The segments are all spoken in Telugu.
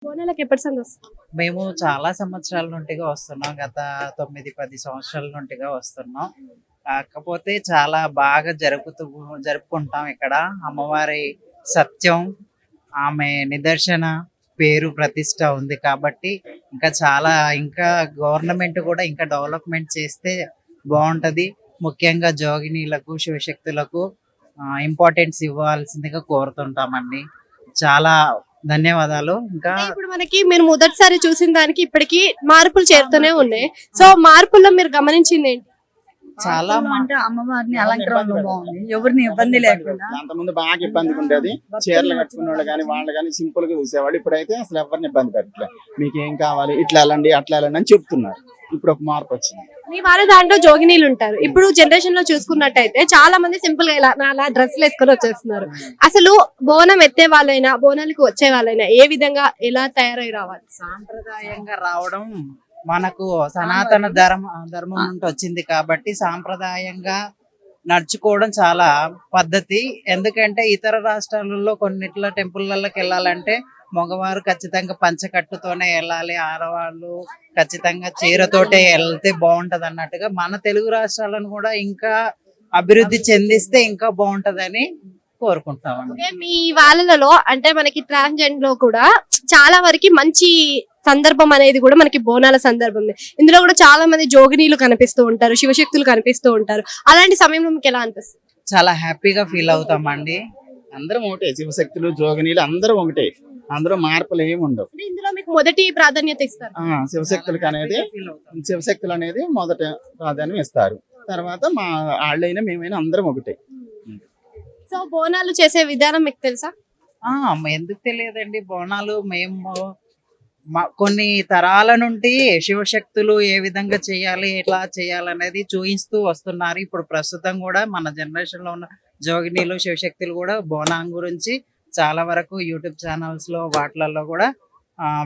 బోనాలకు ఎప్పటి సంది వస్తుంది? మేము చాలా సంవత్సరాల నుండిగా వస్తున్నాం. గత 9-10 సంవత్సరాల నుండిగా వస్తున్నాం. కాకపోతే చాలా బాగా జరుపుకుంటాం ఇక్కడ. అమ్మవారి సత్యం, ఆమె నిదర్శన, పేరు ప్రతిష్ట ఉంది కాబట్టి ఇంకా గవర్నమెంట్ కూడా ఇంకా డెవలప్మెంట్ చేస్తే బాగుంటది. ముఖ్యంగా జోగినీలకు, శివశక్తులకు ఇంపార్టెన్స్ ఇవ్వాల్సిందిగా కోరుతుంటామండి. చాలా ధన్యవాదాలు. ఇంకా అంటే ఇప్పుడు మనకి మీరు మొదటిసారి చూసిన దానికి ఇప్పటికి మార్పులు చేరుతూనే ఉన్నాయి. సో మార్పుల్లో మీరు గమనించింది ఏంటి? చాలా అంటే అమ్మవారిని అలంకరణలో బాగుంది, ఎవరిని ఇబ్బంది లేకుండా. అంతకుముందు బాగా ఇబ్బందిగా ఉండేది. చీరలు కట్టుకున్న వాళ్ళు కానీ వాళ్ళు కానీ సింపుల్ గా చూసేవాళ్ళు. ఇప్పుడైతే అసలు ఎవరిని ఇబ్బంది పెట్టలేదు. మీకు ఏం కావాలి, ఇట్లా వెళ్ళండి అట్లా వెళ్ళండి అని చెప్తున్నారు. ఇప్పుడు ఒక మార్పు వచ్చింది. మీ వారి దాంట్లో జోగినీలు ఉంటారు. ఇప్పుడు జనరేషన్ లో చూసుకున్నట్టయితే చాలా మంది సింపుల్ గా అలా డ్రెస్సులు వేసుకొని వచ్చేస్తున్నారు. అసలు బోనం ఎత్తే వాళ్ళైనా బోనాలకు వచ్చే వాళ్ళైనా ఏ విధంగా ఎలా తయారై రావాలి? సాంప్రదాయంగా రావడం మనకు సనాతన ధర్మం నుండి వచ్చింది కాబట్టి సాంప్రదాయంగా నడుచుకోవడం చాలా పద్ధతి. ఎందుకంటే ఇతర రాష్ట్రాలలో కొన్నిట్ల టెంపుల్కి వెళ్ళాలంటే మగవారు ఖచ్చితంగా పంచకట్టుతోనే వెళ్ళాలి, ఆడవాళ్ళు ఖచ్చితంగా చీరతోటే వెళ్తే బాగుంటది అన్నట్టుగా మన తెలుగు రాష్ట్రాలను కూడా ఇంకా అభివృద్ధి చెందిస్తే ఇంకా బాగుంటదని కోరుకుంటామండి. అంటే మీ వాళ్ళలో అంటే మనకి ట్రాన్స్జెండర్ లో కూడా చాలా వరకు మంచి సందర్భం అనేది కూడా మనకి బోనాల సందర్భం. ఇందులో కూడా చాలా మంది జోగినీలు కనిపిస్తూ ఉంటారు, శివశక్తులు కనిపిస్తూ ఉంటారు. అలాంటి సమయంలో మీకు ఎలా అనిపిస్తుంది? చాలా హ్యాపీగా ఫీల్ అవుతామండి. అందరం ఒకటే, శివశక్తులు జోగినీలు అందరూ ఒకటే. అందరూ మార్పులు ఏమి ఉండవు. అంటే ఇందులో మీకు మొదటి ప్రాధాన్యత ఇస్తారు. శివశక్తులు అనేది మొదట ప్రాధాన్యం ఇస్తారు. తర్వాత మా వాళ్ళైనా మేమైనా అందరం ఒకటే. సో బోనాలు చేసే విధానం మీకు తెలుసా? ఎందుకు తెలియదండి. బోనాలు మేము కొన్ని తరాల నుండి శివశక్తులు ఏ విధంగా చేయాలి, ఎట్లా చేయాలనేది చూపిస్తూ వస్తున్నారు. ఇప్పుడు ప్రస్తుతం కూడా మన జనరేషన్ లో ఉన్న జోగినీలు, శివశక్తులు కూడా బోనం గురించి చాలా వరకు యూట్యూబ్ ఛానల్స్ లో వాటిలలో కూడా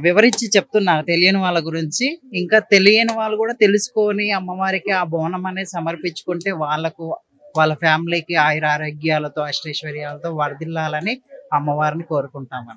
వివరించి చెప్తున్నారు తెలియని వాళ్ళ గురించి. ఇంకా తెలియని వాళ్ళు కూడా తెలుసుకొని అమ్మవారికి ఆ బోనం అనేది సమర్పించుకుంటే వాళ్ళకు, వాళ్ళ ఫ్యామిలీకి ఆయురారోగ్యాలతో, అష్టైశ్వర్యాలతో వర్ధిల్లాలని అమ్మవారిని కోరుకుంటామని.